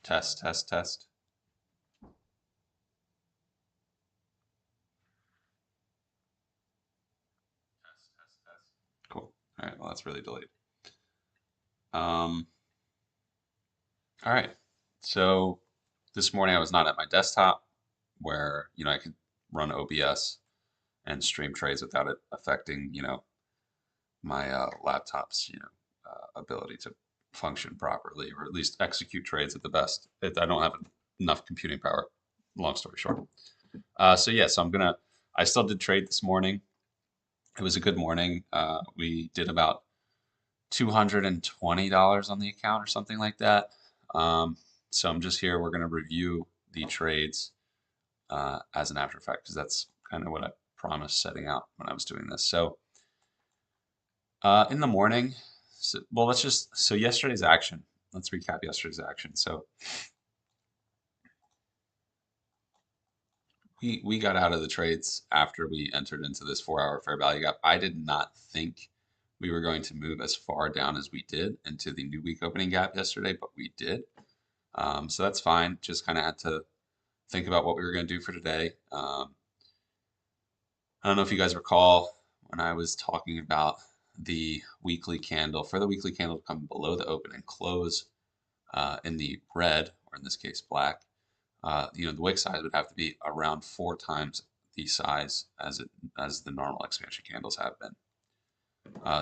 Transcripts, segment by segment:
Test, test, test. Cool. All right, well, that's really delayed. All right, so this morning I was not at my desktop where, I could run OBS and stream trades without it affecting, my laptop's, ability to function properly or at least execute trades at the best. I don't have enough computing power, long story short. So yeah, I still did trade this morning. It was a good morning. We did about $220 on the account or something like that. So I'm just here. We're going to review the trades as an after effect because that's kind of what I promised setting out when I was doing this. So in the morning, so yesterday's action. Let's recap yesterday's action. So we got out of the trades after we entered into this 4-hour fair value gap. I did not think we were going to move as far down as we did into the new week opening gap yesterday, but we did. So that's fine. Just kind of had to think about what we were going to do for today. I don't know if you guys recall when I was talking about the weekly candle, for the weekly candle to come below the open and close in the red, or in this case black, the wick size would have to be around 4 times the size as the normal expansion candles have been.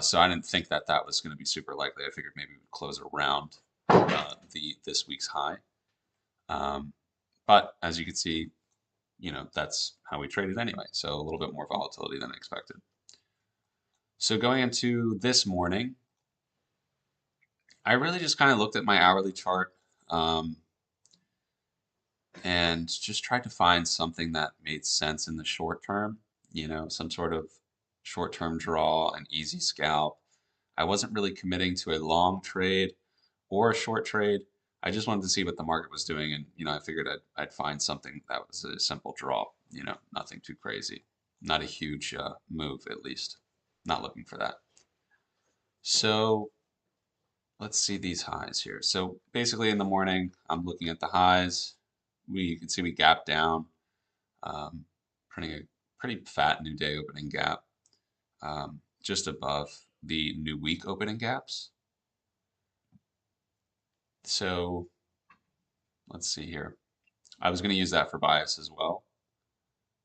So I didn't think that was going to be super likely. I figured maybe we would close around this week's high. But as you can see, that's how we traded anyway. So a little bit more volatility than expected. So going into this morning, I really just kind of looked at my hourly chart and just tried to find something that made sense in the short term, some sort of short-term draw, an easy scalp. I wasn't really committing to a long trade or a short trade. I just wanted to see what the market was doing, and I figured I'd find something that was a simple draw. Nothing too crazy, not a huge move at least. Not looking for that. So let's see these highs here. So basically in the morning, I'm looking at the highs. You can see we gapped down, printing a pretty fat new day opening gap, just above the new week opening gaps. So let's see here. I was going to use that for bias as well.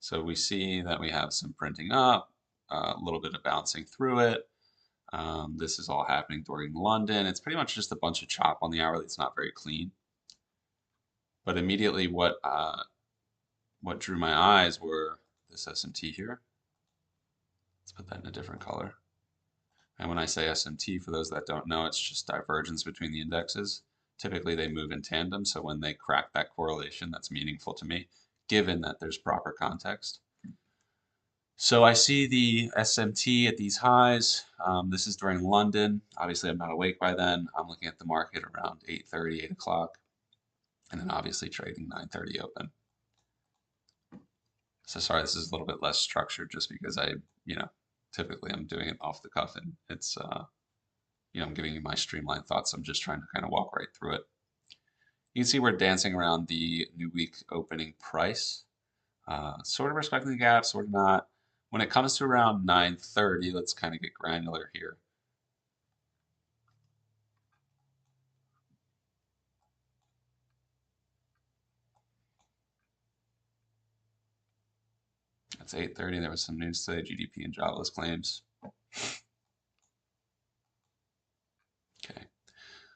So we see that we have some printing up, a little bit of bouncing through it. This is all happening during London. It's pretty much just a bunch of chop on the hourly. It's not very clean. But immediately what drew my eyes were this SMT here. Let's put that in a different color. And when I say SMT, for those that don't know, it's just divergence between the indexes. Typically they move in tandem, so when they crack that correlation, that's meaningful to me, given that there's proper context. So I see the SMT at these highs. This is during London. Obviously, I'm not awake by then. I'm looking at the market around 8:30, 8 o'clock, and then obviously trading 9:30 open. So sorry, this is a little bit less structured just because typically I'm doing it off the cuff, and it's, I'm giving you my streamlined thoughts. I'm just trying to kind of walk right through it. You can see we're dancing around the new week opening price, sort of respecting the gap, sort of not. When it comes to around 9:30, let's kind of get granular here. That's 8:30. There was some news today, GDP and jobless claims. Okay.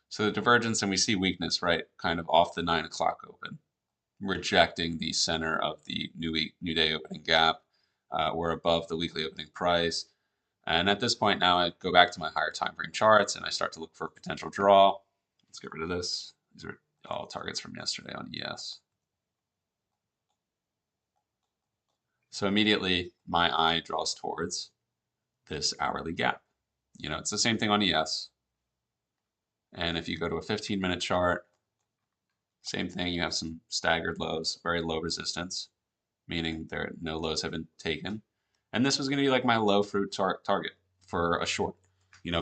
So the divergence, and we see weakness, right, kind of off the 9 o'clock open, rejecting the center of the new day opening gap. We're above the weekly opening price. And at this point now, I go back to my higher time frame charts and I start to look for a potential draw. Let's get rid of this. These are all targets from yesterday on ES. So immediately my eye draws towards this hourly gap. It's the same thing on ES. And if you go to a 15-minute chart, same thing, you have some staggered lows, very low resistance, meaning no lows have been taken. And this was going to be like my low fruit target for a short,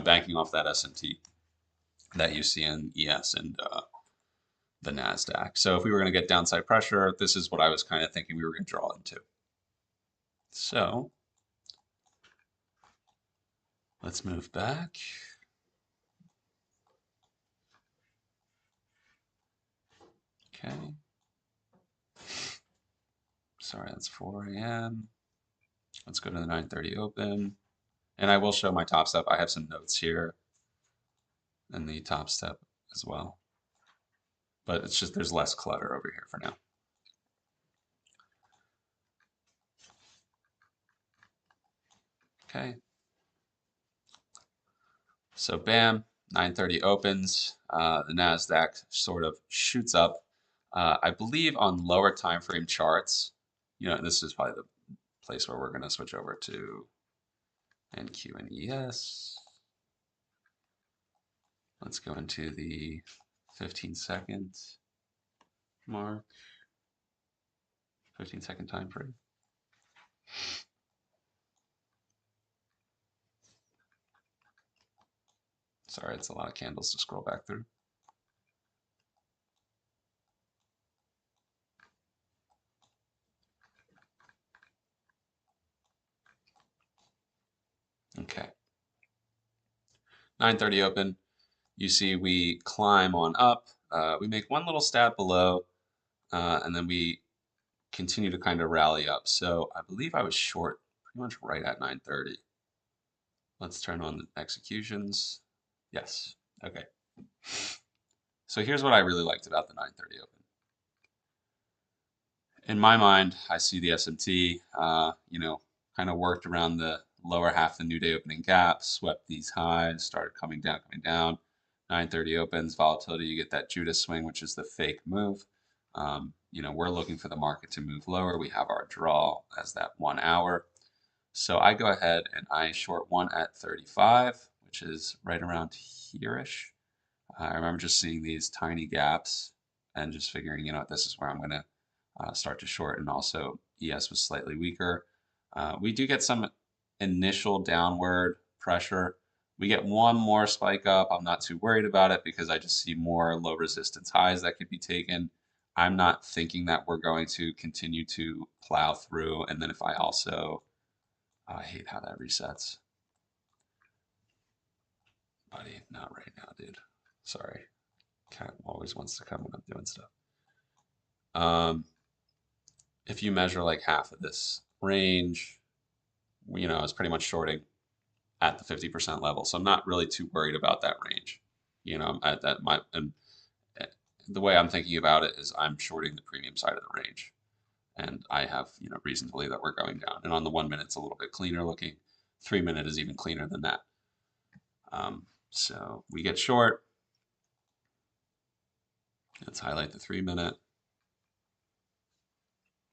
banking off that SMT that you see in ES and the NASDAQ. So if we were going to get downside pressure, this is what I was kind of thinking we were going to draw into. So let's move back. Okay. Sorry, that's 4 a.m. Let's go to the 9:30 open. And I will show my top step. I have some notes here in the top step as well. But it's just there's less clutter over here for now. Okay. So bam, 9:30 opens. The NASDAQ sort of shoots up. I believe on lower time frame charts, this is probably the place where we're going to switch over to NQ and ES. Let's go into the 15-second mark, 15-second time frame. Sorry, it's a lot of candles to scroll back through. Okay. 9:30 open. You see we climb on up. We make one little stab below, and then we continue to kind of rally up. So I believe I was short pretty much right at 9:30. Let's turn on the executions. Yes. Okay. So here's what I really liked about the 9:30 open. In my mind, I see the S&T, kind of worked around the lower half of the new day opening gap, swept these highs, started coming down, 9:30 opens, volatility, you get that Judas swing, which is the fake move. We're looking for the market to move lower. We have our draw as that 1 hour. So I go ahead and I short one at 35, which is right around here-ish. I remember just seeing these tiny gaps and just figuring, this is where I'm going to start to short. And also ES was slightly weaker. We do get some initial downward pressure. We get one more spike up. I'm not too worried about it because I just see more low resistance highs that could be taken. I'm not thinking that we're going to continue to plow through. And then if I also, I hate how that resets. Buddy, not right now, dude. Sorry. Cat always wants to come when I'm doing stuff. If you measure like half of this range, it's pretty much shorting at the 50% level. So I'm not really too worried about that range. And the way I'm thinking about it is I'm shorting the premium side of the range. And I have, reason to believe that we're going down. And on the 1 minute, it's a little bit cleaner looking. 3 minute is even cleaner than that. So we get short. Let's highlight the 3 minute.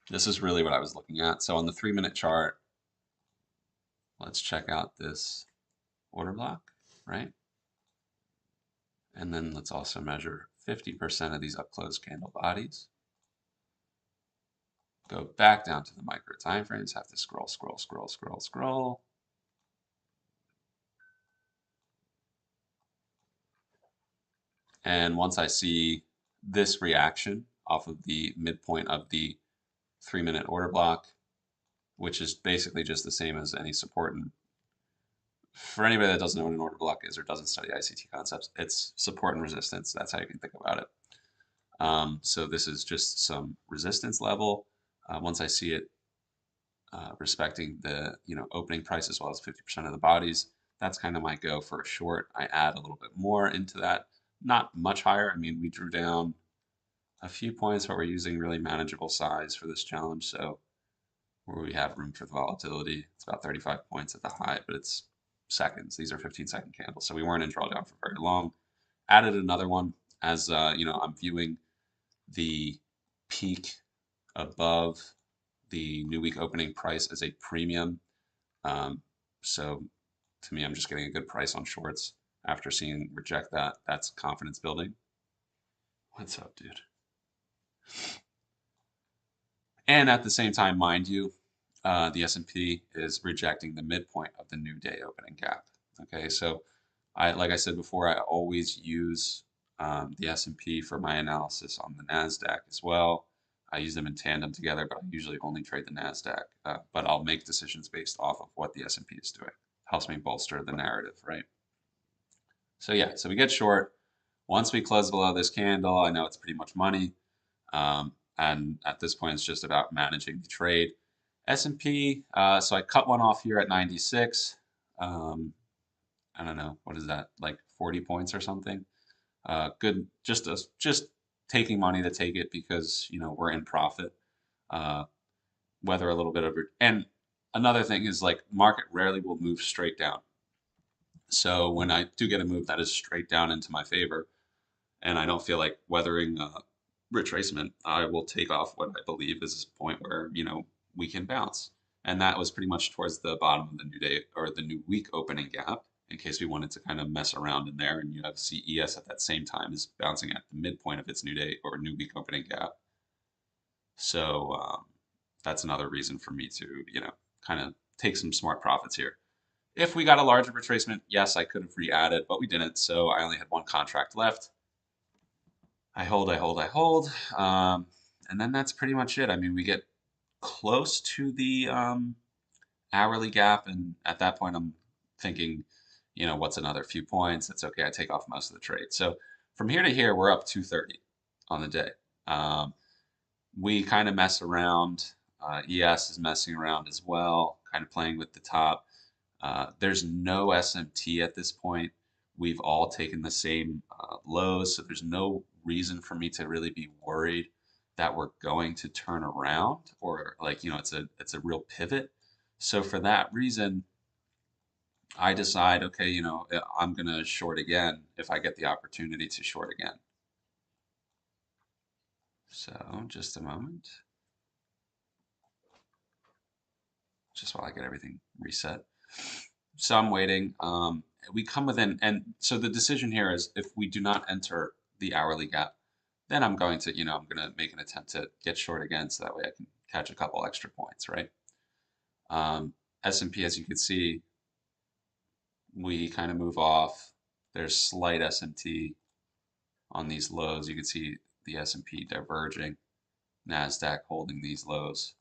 This is really what I was looking at. So on the 3 minute chart, let's check out this order block, right? And then let's also measure 50% of these up close candle bodies. Go back down to the micro time frames, have to scroll. And once I see this reaction off of the midpoint of the 3 minute order block, which is basically just the same as any support. And for anybody that doesn't know what an order block is or doesn't study ICT concepts, it's support and resistance. That's how you can think about it. So this is just some resistance level. Once I see it respecting the opening price as well as 50% of the bodies, that's kind of my go for a short. I add a little bit more into that, not much higher. I mean, we drew down a few points, but we're using really manageable size for this challenge. So where we have room for the volatility, it's about 35 points at the high, but it's seconds. These are 15-second candles, so we weren't in drawdown for very long. Added another one as I'm viewing the peak above the new week opening price as a premium. So to me, I'm just getting a good price on shorts after seeing reject that. That's confidence building. What's up, dude? And at the same time, mind you, the S&P is rejecting the midpoint of the new day opening gap. Okay, so like I said before, I always use the S&P for my analysis on the NASDAQ as well. I use them in tandem together, but I usually only trade the NASDAQ. But I'll make decisions based off of what the S&P is doing. Helps me bolster the narrative, right? So yeah, so we get short. Once we close below this candle, I know it's pretty much money. And at this point, it's just about managing the trade. S&P, so I cut one off here at 96. I don't know, what is that, like 40 points or something? Good, just taking money to take it because, you know, we're in profit. Whether a little bit of it, and another thing is like market rarely will move straight down. So when I do get a move that is straight down into my favor, and I don't feel like weathering retracement, I will take off what I believe is a point where, you know, we can bounce. And that was pretty much towards the bottom of the new day or the new week opening gap, in case we wanted to kind of mess around in there. And you have CES at that same time is bouncing at the midpoint of its new day or new week opening gap. So that's another reason for me to, you know, kind of take some smart profits here. If we got a larger retracement, yes, I could have re-added, but we didn't. So I only had one contract left. I hold, I hold, I hold. And then that's pretty much it. I mean, we get close to the hourly gap. And at that point, I'm thinking, you know, what's another few points? It's okay. I take off most of the trade. So from here to here, we're up 230 on the day. We kind of mess around. ES is messing around as well, kind of playing with the top. There's no SMT at this point. We've all taken the same lows, so there's no reason for me to really be worried that we're going to turn around or like, you know, it's a real pivot. So for that reason, I decide, okay, you know, I'm gonna short again if I get the opportunity to short again. So just a moment, just while I get everything reset. So I'm waiting. We come within, and so the decision here is if we do not enter the hourly gap, then I'm going to, you know, I'm going to make an attempt to get short again so that way I can catch a couple extra points, right? S&P, as you can see, we kind of move off. There's slight SMT on these lows. You can see the S&P diverging, NASDAQ holding these lows,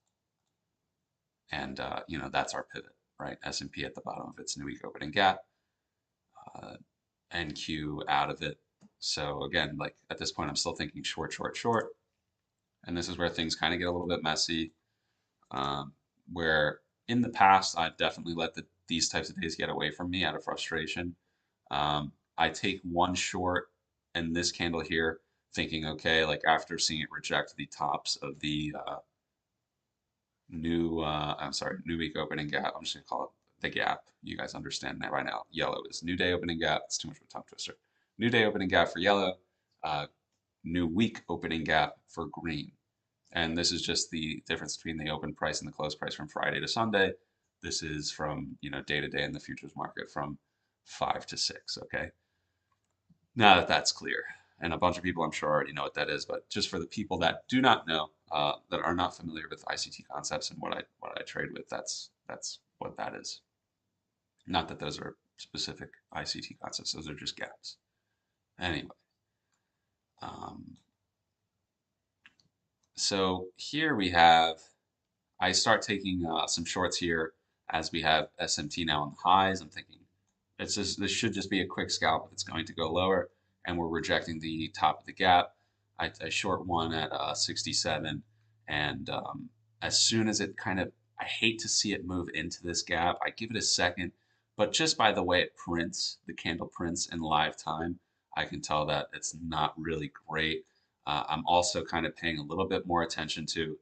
and you know, that's our pivot, right? S&P at the bottom of its new week opening gap, NQ out of it. So again, like at this point, I'm still thinking short, short, short. And this is where things kind of get a little bit messy. Where in the past, I've definitely let these types of days get away from me out of frustration. I take one short in this candle here, thinking, okay, like after seeing it reject the tops of the new week opening gap. I'm just gonna call it the gap. You guys understand that by now. Yellow is new day opening gap. It's too much of a tongue twister. New day opening gap for yellow, new week opening gap for green. And this is just the difference between the open price and the close price from Friday to Sunday. This is from, you know, day to day in the futures market from 5 to 6, okay? Now that that's clear, and a bunch of people I'm sure already know what that is, but just for the people that do not know, that are not familiar with ICT concepts and what I trade with, that's what that is. Not that those are specific ICT concepts; those are just gaps. Anyway, so here we have. I start taking some shorts here as we have SMT now on the highs. I'm thinking this should just be a quick scalp if it's going to go lower, and we're rejecting the top of the gap. I short one at 67, and as soon as it kind of, I hate to see it move into this gap. I give it a second, but just by the way it prints, the candle prints in live time, I can tell that it's not really great. I'm also kind of paying a little bit more attention to,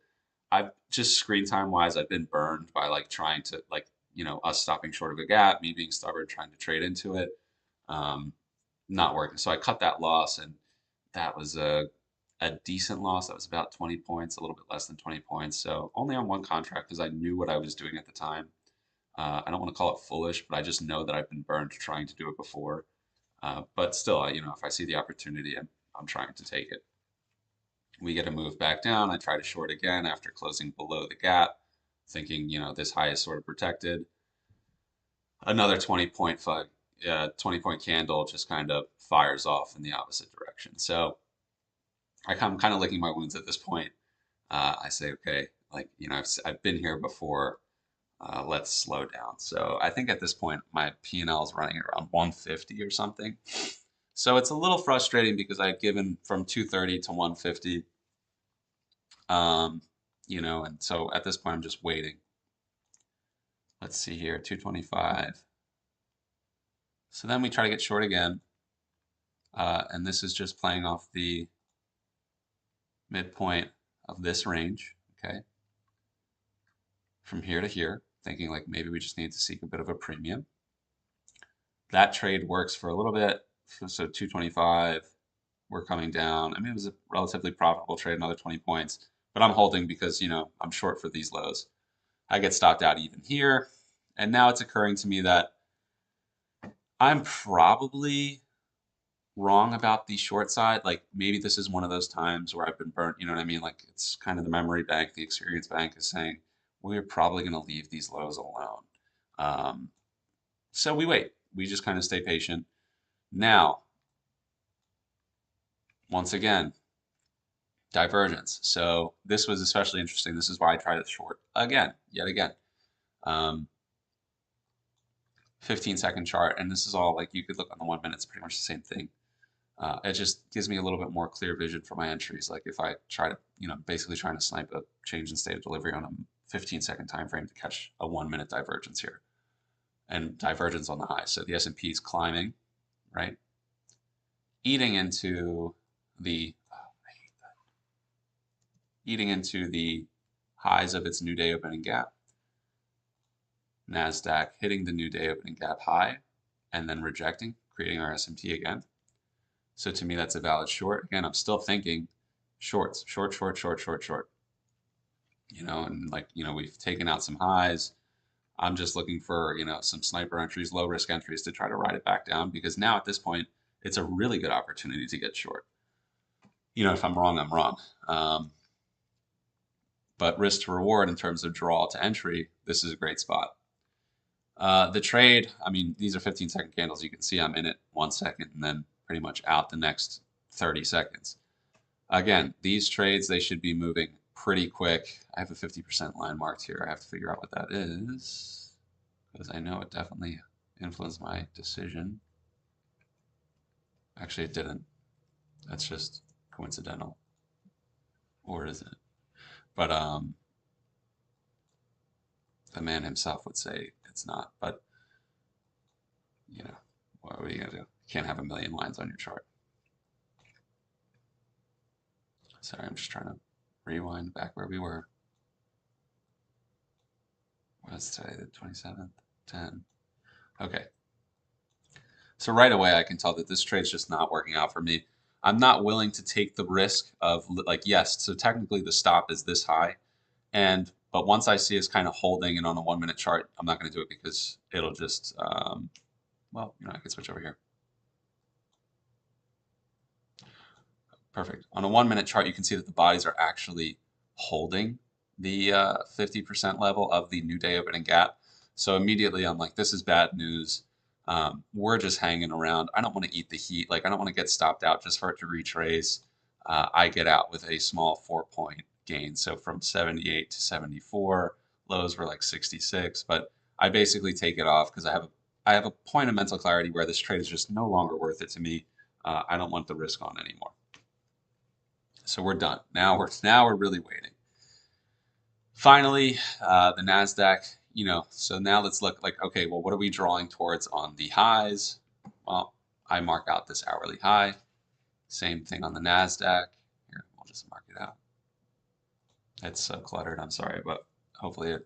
I've just screen time wise, I've been burned by like trying to like, you know, us stopping short of a gap, me being stubborn, trying to trade into it, not working. So I cut that loss, and that was a decent loss. That was about 20 points, a little bit less than 20 points. So only on one contract because I knew what I was doing at the time. I don't want to call it foolish, but I just know that I've been burned trying to do it before. But still, you know, if I see the opportunity, I'm trying to take it. We get a move back down. I try to short again after closing below the gap, thinking, you know, this high is sort of protected. Another 20 point 20-point candle just kind of fires off in the opposite direction. So I'm kind of licking my wounds at this point. I say, okay, like, you know, I've been here before. Let's slow down. So I think at this point my P&L is running around 150 or something. So it's a little frustrating because I had given from 230 to 150. You know, and so at this point I'm just waiting. Let's see here, 225. So then we try to get short again. And this is just playing off the midpoint of this range, okay? From here to here, thinking like maybe we just need to seek a bit of a premium. That trade works for a little bit. So 225, we're coming down. I mean, it was a relatively profitable trade, another 20 points. But I'm holding because, you know, I'm short for these lows. I get stopped out even here. And now it's occurring to me that I'm probably wrong about the short side. Like maybe this is one of those times where I've been burnt, you know what I mean? Like it's kind of the memory bank, the experience bank is saying, we're probably going to leave these lows alone. So we wait. We just kind of stay patient. Now, once again, divergence. So this was especially interesting. This is why I tried it short again, yet again. 15-second chart, and this is all like you could look on the 1 minute, it's pretty much the same thing. It just gives me a little bit more clear vision for my entries. Like if I try to, you know, basically trying to snipe a change in state of delivery on a 15-second time frame to catch a 1 minute divergence here, and divergence on the high. So the S&P is climbing, right? Eating into the highs of its new day opening gap. NASDAQ hitting the new day opening gap high and then rejecting, creating our S&P again. So to me, that's a valid short. Again, I'm still thinking shorts, short, short, short, short, short. You know, and like, you know, we've taken out some highs. I'm just looking for, you know, some sniper entries, low risk entries to try to ride it back down, because now at this point, it's a really good opportunity to get short. You know, if I'm wrong, I'm wrong. But risk to reward in terms of draw to entry, this is a great spot. The trade, I mean, these are 15-second candles. You can see I'm in it 1 second and then pretty much out the next 30 seconds. Again, these trades, they should be moving pretty quick. I have a 50% line marked here. I have to figure out what that is because I know it definitely influenced my decision. Actually, it didn't. That's just coincidental. Or is it? But the man himself would say it's not. But, you know, what are you going to do? You can't have a million lines on your chart. Sorry, I'm just trying to rewind back where we were. What's today, the 27th? 10. Okay. So right away, I can tell that this trade's just not working out for me. I'm not willing to take the risk of, like, yes, so technically the stop is this high, but once I see it's kind of holding and on a 1 minute chart, I'm not going to do it because it'll just, well, you know, I could switch over here. Perfect. On a 1 minute chart, you can see that the bodies are actually holding the 50% level of the new day opening gap. So immediately I'm like, this is bad news. We're just hanging around. I don't want to eat the heat. Like, I don't want to get stopped out just for it to retrace. I get out with a small 4-point gain. So from 78 to 74, lows were like 66. But I basically take it off because I have a point of mental clarity where this trade is just no longer worth it to me. I don't want the risk on anymore. So we're done. Now we're really waiting. Finally, the NASDAQ, you know, so now let's look like, okay, well, what are we drawing towards on the highs? Well, I mark out this hourly high. Same thing on the NASDAQ. Here, we'll just mark it out. It's so cluttered, I'm sorry, but hopefully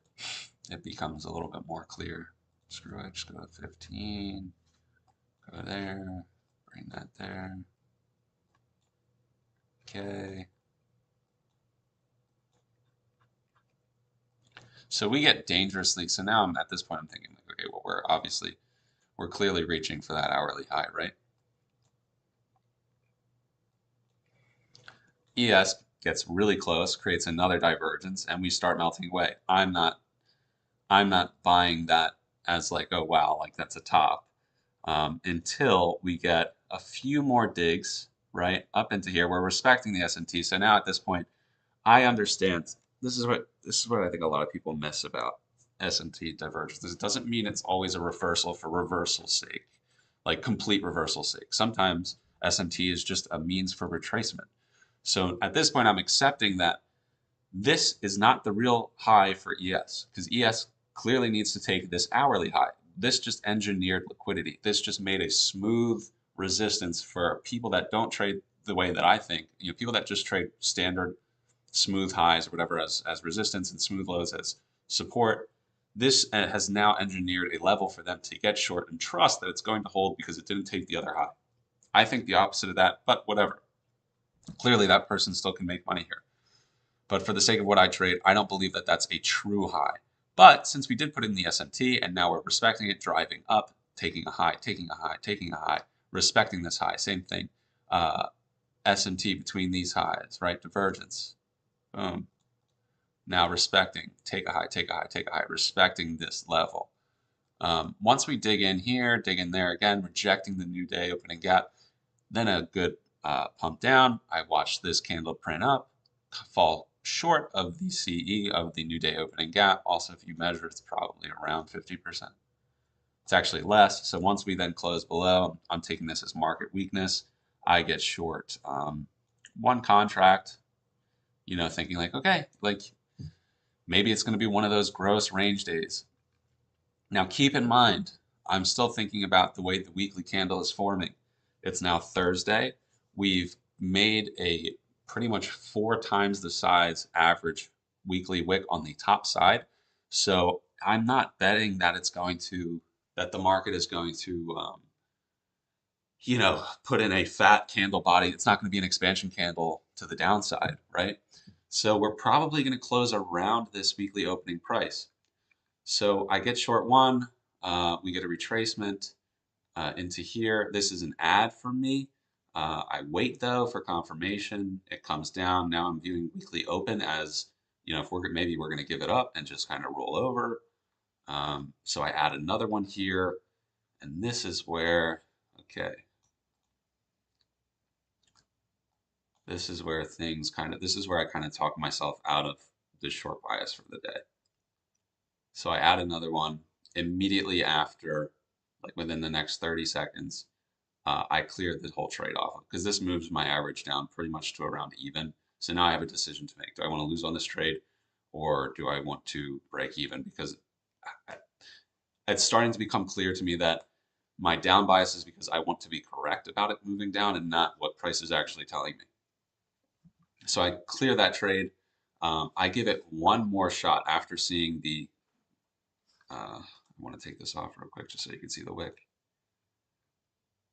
it becomes a little bit more clear. Screw it, just go to 15, go there, bring that there. Okay. So we get dangerously, so now I'm at this point, I'm thinking, like, okay, well, we're clearly reaching for that hourly high, right? ES gets really close, creates another divergence, and we start melting away. I'm not buying that as like, oh wow, like that's a top. until we get a few more digs, right, up into here. We're respecting the S&T. So now at this point, I understand. This is what I think a lot of people miss about S&T divergence. It doesn't mean it's always a reversal for reversal's sake, like complete reversal's sake. Sometimes S&T is just a means for retracement. So at this point, I'm accepting that this is not the real high for ES, because ES clearly needs to take this hourly high. This just engineered liquidity. This just made a smooth resistance for people that don't trade the way that I think. People that just trade standard smooth highs or whatever as resistance and smooth lows as support. This has now engineered a level for them to get short and trust that it's going to hold because it didn't take the other high. I think the opposite of that, but whatever. Clearly, that person still can make money here. But for the sake of what I trade, I don't believe that that's a true high. But since we did put in the S&T and now we're respecting it, driving up, taking a high, taking a high, taking a high, respecting this high, same thing. S&T between these highs, right? Divergence. Boom. Now respecting, take a high, take a high, take a high, respecting this level. Once we dig in here, dig in there again, rejecting the new day opening gap, then a good pump down. I watch this candle print up, fall short of the CE of the new day opening gap. Also, if you measure, it's probably around 50%. It's actually less. So once we then close below, I'm taking this as market weakness. I get short one contract, thinking like, okay, like maybe it's going to be one of those gross range days. Now keep in mind, I'm still thinking about the way the weekly candle is forming. It's now Thursday. We've made a pretty much 4 times the size average weekly wick on the top side. So I'm not betting that that the market is going to, put in a fat candle body. It's not going to be an expansion candle to the downside, right? So we're probably going to close around this weekly opening price. So I get short one, we get a retracement into here. This is an add for me. I wait though for confirmation. It comes down. Now I'm viewing weekly open as, if maybe we're going to give it up and just kind of roll over. So I add another one here, and this is where, okay. This is where I kind of talk myself out of the short bias for the day. So I add another one immediately after, like within the next 30 seconds, I clear the whole trade off because this moves my average down pretty much to around even. So now I have a decision to make. Do I want to lose on this trade or do I want to break even? Because it's starting to become clear to me that my down bias is because I want to be correct about it moving down and not what price is actually telling me. So I clear that trade. I give it one more shot after seeing the, I want to take this off real quick just so you can see the wick.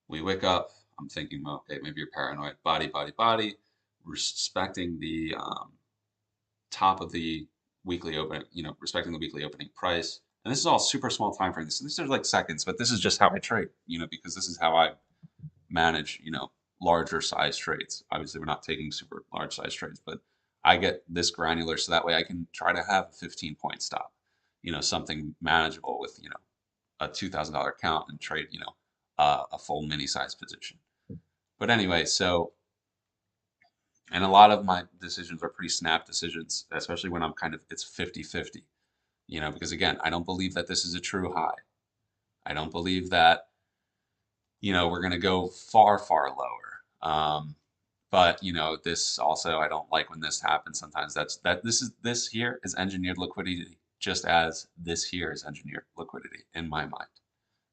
We wick up. I'm thinking, okay, maybe you're paranoid. Body, body, body. Respecting the top of the weekly open, respecting the weekly opening price. And this is all super small time frames. So these are like seconds, but this is just how I trade, because this is how I manage, larger size trades. Obviously, we're not taking super large size trades, but I get this granular so that way I can try to have a 15-point stop, something manageable with, a $2,000 account and trade, a full mini size position. But anyway, so, and a lot of my decisions are pretty snap decisions, especially when it's 50-50, because again, I don't believe that this is a true high. I don't believe that, we're going to go far, far lower. But this also, I don't like when this happens sometimes. This here is engineered liquidity, just as this here is engineered liquidity in my mind.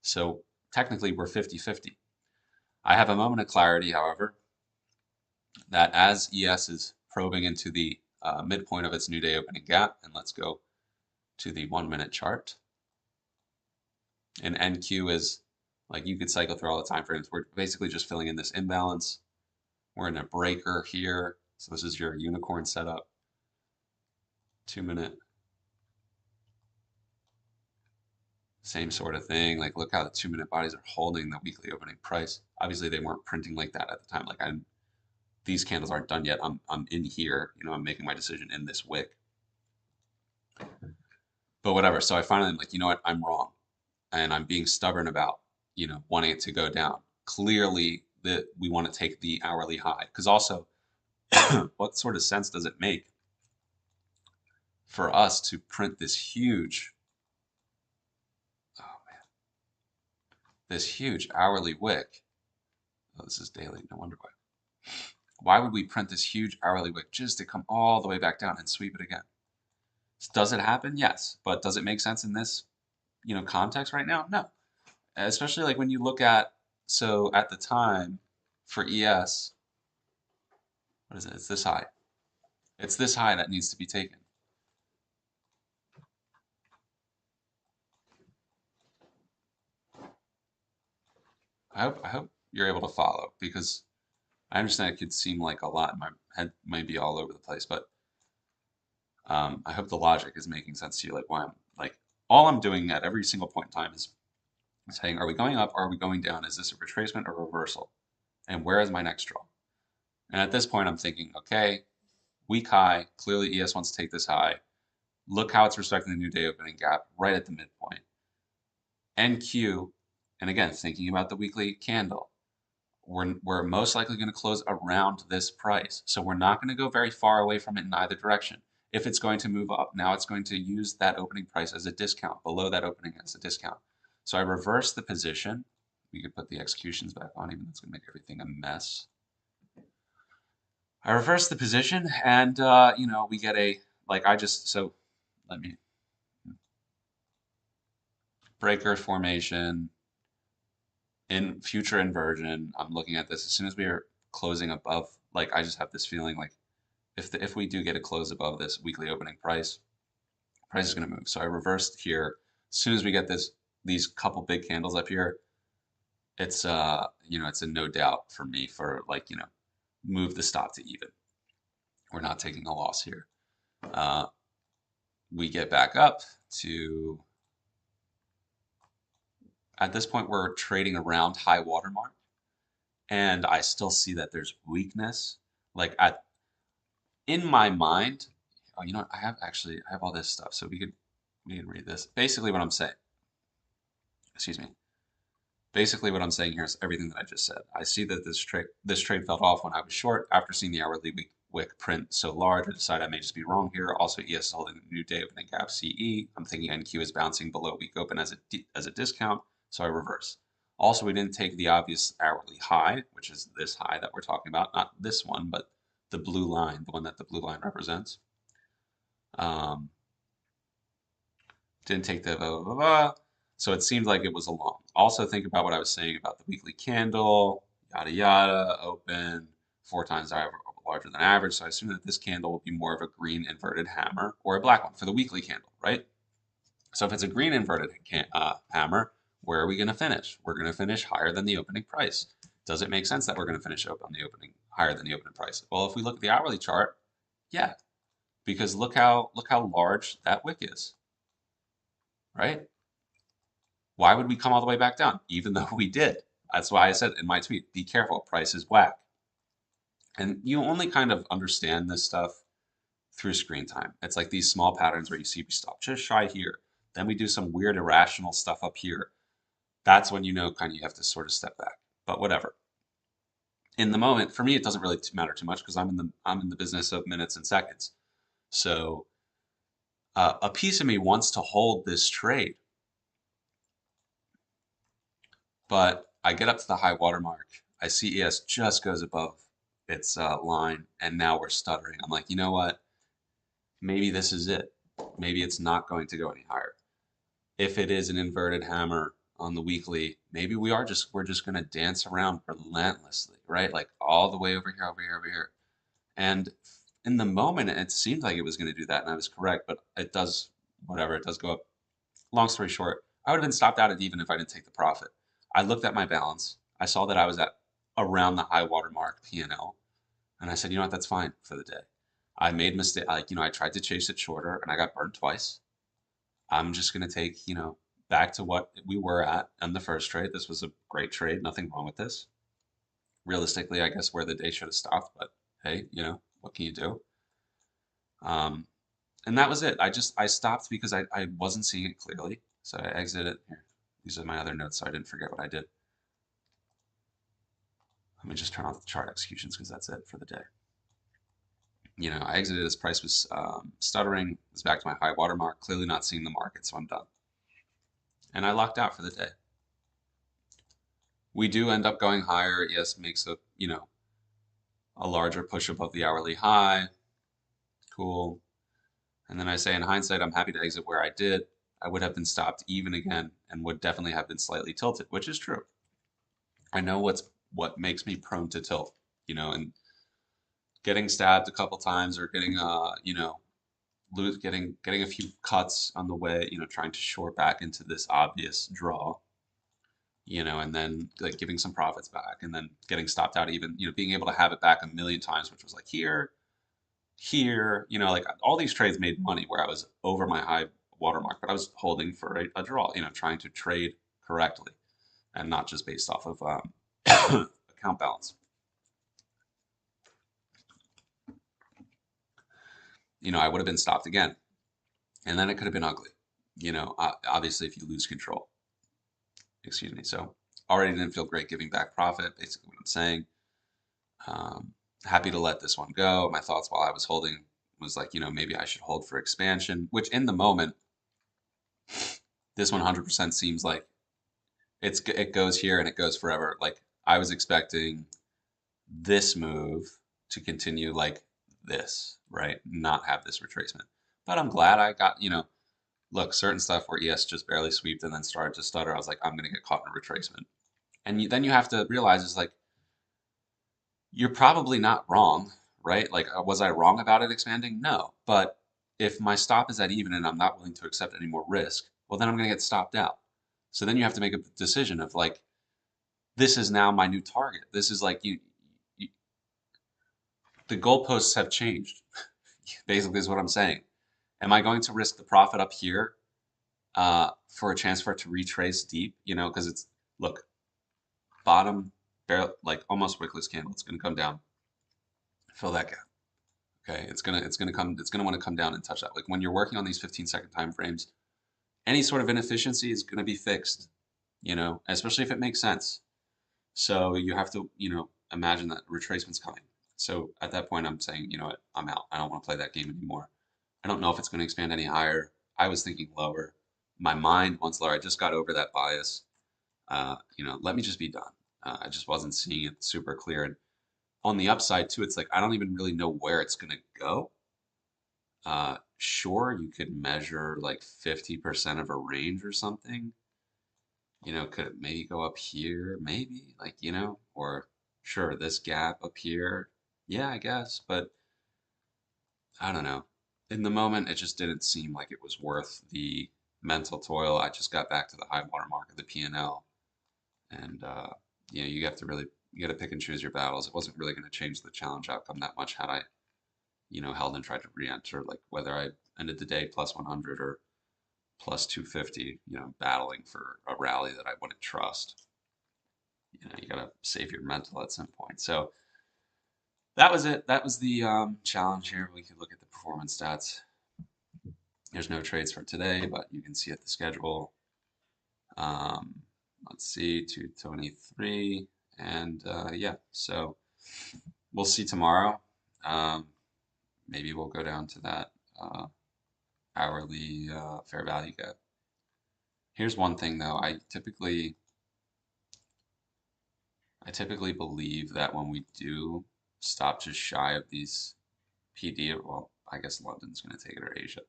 So technically we're 50-50. I have a moment of clarity, however, that as ES is probing into the midpoint of its new day opening gap, and let's go to the 1-minute chart. And NQ is, like, you could cycle through all the time frames. We're basically just filling in this imbalance. We're in a breaker here. So this is your unicorn setup. 2-minute. Same sort of thing. Like, look how the 2-minute bodies are holding the weekly opening price. Obviously, they weren't printing like that at the time. Like, these candles aren't done yet. I'm in here. I'm making my decision in this wick. But whatever. So I finally am like, you know what? I'm wrong. And I'm being stubborn about you know, wanting it to go down. Clearly, that we want to take the hourly high, because also, what sort of sense does it make for us to print this huge, oh man, this huge hourly wick? Oh, this is daily. No wonder why. Why would we print this huge hourly wick just to come all the way back down and sweep it again? Does it happen? Yes, but does it make sense in this, you know, context right now? No. Especially like when you look at, so at the time for ES, what is it? It's this high. It's this high that needs to be taken. I hope you're able to follow, because I understand it could seem like a lot. My head might be all over the place, but I hope the logic is making sense to you. Like why I'm like all I'm doing at every single point in time is saying, are we going up? Are we going down? Is this a retracement or reversal? And where is my next draw? And at this point, I'm thinking, okay, weak high. Clearly, ES wants to take this high. Look how it's respecting the new day opening gap right at the midpoint. NQ, and again, thinking about the weekly candle, we're most likely going to close around this price. So we're not going to go very far away from it in either direction. If it's going to move up, now it's going to use that opening price as a discount, below that opening as a discount. So I reverse the position. We could put the executions back on, even though it's going to make everything a mess. I reverse the position, and you know, we get a, like I just, so let me, breaker formation, in future inversion. I'm looking at this as soon as we are closing above, like I just have this feeling like if we do get a close above this weekly opening price, price is going to move. So I reversed here. As soon as we get these couple big candles up here, it's you know, it's a no doubt for me for, like, you know, move the stop to even. We're not taking a loss here. We get back up to, at this point we're trading around high watermark, and I still see that there's weakness. Like in my mind, oh, you know what? I have all this stuff, so we can read this. Basically, what I'm saying, excuse me. Basically, what I'm saying here is everything that I just said. I see that this trade fell off when I was short. After seeing the hourly wick print so large, I decided I may just be wrong here. Also, ES is holding a new day opening gap CE. I'm thinking NQ is bouncing below week open as a discount, so I reverse. Also, we didn't take the obvious hourly high, which is this high that we're talking about. Not this one, but the blue line, the one that the blue line represents. Didn't take the blah, blah, blah, blah. So it seemed like it was a long. Also think about what I was saying about the weekly candle, yada yada, open, 4 times larger than average. So I assume that this candle will be more of a green inverted hammer or a black one for the weekly candle, right? So if it's a green inverted hammer, where are we going to finish? We're going to finish higher than the opening price. Does it make sense that we're going to finish on the opening higher than the opening price? Well, if we look at the hourly chart, yeah, because look how large that wick is, right? Why would we come all the way back down? Even though we did. That's why I said in my tweet, be careful, price is whack. And you only kind of understand this stuff through screen time. It's like these small patterns where you see we stop just shy here. Then we do some weird irrational stuff up here. That's when you know kind of you have to sort of step back. But whatever. In the moment, for me, it doesn't really matter too much because I'm in the business of minutes and seconds. So a piece of me wants to hold this trade. But I get up to the high water mark. I see ES just goes above its line, and now we're stuttering. I'm like, you know what? Maybe this is it. Maybe it's not going to go any higher. If it is an inverted hammer on the weekly, maybe we're just going to dance around relentlessly, right? Like all the way over here, over here, over here. And in the moment, it seemed like it was going to do that, and I was correct. But it does, whatever, it does go up. Long story short, I would have been stopped out at even if I didn't take the profit. I looked at my balance. I saw that I was at around the high water mark P&L, and I said, you know what, that's fine for the day. I made mistake, like, you know, I tried to chase it shorter and I got burned twice. I'm just going to take, you know, back to what we were at on the first trade. This was a great trade, nothing wrong with this. Realistically, I guess where the day should have stopped, but hey, you know, what can you do? And that was it. I stopped because I wasn't seeing it clearly. So I exited here. These are my other notes, so I didn't forget what I did. Let me just turn off the chart executions because that's it for the day. You know, I exited as price was stuttering, was back to my high water mark, clearly not seeing the market, so I'm done. And I locked out for the day. We do end up going higher. Yes, makes a, you know, a larger push above the hourly high. Cool. And then I say in hindsight, I'm happy to exit where I did. I would have been stopped even again and would definitely have been slightly tilted, which is true. I know what makes me prone to tilt, you know, and getting stabbed a couple times or getting you know, getting a few cuts on the way, you know, trying to short back into this obvious draw, you know, and then like giving some profits back and then getting stopped out even, you know, being able to have it back a million times, which was like here, you know, like all these trades made money where I was over my high watermark, but I was holding for a draw, you know, trying to trade correctly and not just based off of account balance. You know, I would have been stopped again, and then it could have been ugly. You know, obviously if you lose control. Excuse me. So already didn't feel great giving back profit. Basically, what I'm saying. Happy to let this one go. My thoughts while I was holding was like, you know, maybe I should hold for expansion, which in the moment, this 100% seems like it goes here and it goes forever. Like I was expecting this move to continue like this, right? Not have this retracement. But I'm glad I got, you know, look, certain stuff where ES just barely sweeped and then started to stutter. I was like, I'm going to get caught in a retracement. And then you have to realize is like, you're probably not wrong, right? Like, was I wrong about it expanding? No. But if my stop is at even and I'm not willing to accept any more risk, well, then I'm going to get stopped out. So then you have to make a decision of like, this is now my new target. This is like you the goalposts have changed. Basically, is what I'm saying. Am I going to risk the profit up here for a chance for it to retrace deep? You know, because it's look, bottom, barrel, like almost wickless candle. It's going to come down, fill that gap. Okay, it's gonna want to come down and touch that. Like when you're working on these 15-second time frames, any sort of inefficiency is going to be fixed. You know, especially if it makes sense. So you have to, you know, imagine that retracement's coming. So at that point, I'm saying, you know what, I'm out. I don't want to play that game anymore. I don't know if it's going to expand any higher. I was thinking lower. My mind wants lower. I just got over that bias. You know, let me just be done. I just wasn't seeing it super clear. And on the upside too, it's like I don't even really know where it's going to go. Sure, you could measure like 50% of a range or something. You know, could it maybe go up here? Maybe, like, you know, or sure, this gap up here. Yeah, I guess, but I don't know. In the moment, it just didn't seem like it was worth the mental toil. I just got back to the high water mark of the P&L, and you know, you have to really you got to pick and choose your battles. It wasn't really going to change the challenge outcome that much had I, you know, held and tried to re-enter, like whether I ended the day plus 100 or plus 250, you know, battling for a rally that I wouldn't trust. You know, you got to save your mental at some point. So that was it. That was the challenge here. We could look at the performance stats. There's no trades for today, but you can see at the schedule. Um, let's see, 223. And yeah, so we'll see tomorrow. Maybe we'll go down to that hourly fair value gap. Here's one thing though, I typically believe that when we do stop just shy of these PD, well, I guess London's going to take it or Asia.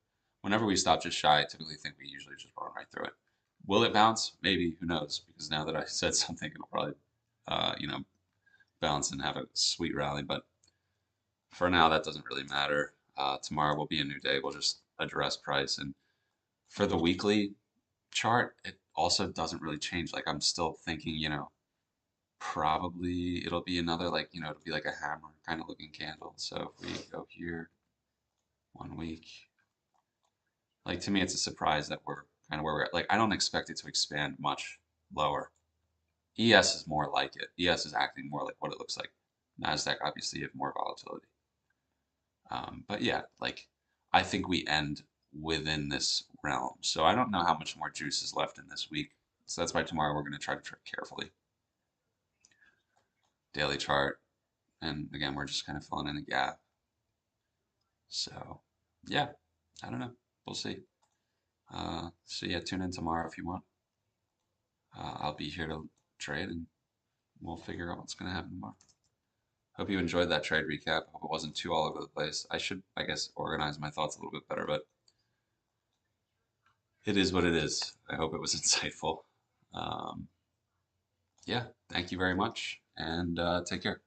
Whenever we stop just shy, I typically think we usually just run right through it. Will it bounce? Maybe. Who knows? Because now that I said something, it'll probably, you know, bounce and have a sweet rally. But for now, that doesn't really matter. Tomorrow will be a new day. We'll just address price. And for the weekly chart, it also doesn't really change. Like I'm still thinking, you know, probably it'll be another like, you know, it'll be like a hammer kind of looking candle. So if we go here 1 week, like to me, it's a surprise that we're kind of where we're at. Like I don't expect it to expand much lower. ES is more like it. ES is acting more like what it looks like. NASDAQ obviously have more volatility. But yeah, like I think we end within this realm. So I don't know how much more juice is left in this week. So that's why tomorrow we're going to try to trade carefully. Daily chart, and again, we're just kind of filling in a gap. So yeah, I don't know. We'll see. So yeah, tune in tomorrow if you want. I'll be here to trade, and we'll figure out what's going to happen tomorrow. Hope you enjoyed that trade recap. Hope it wasn't too all over the place. I should, I guess, organize my thoughts a little bit better, but it is what it is. I hope it was insightful. Yeah, thank you very much, and take care.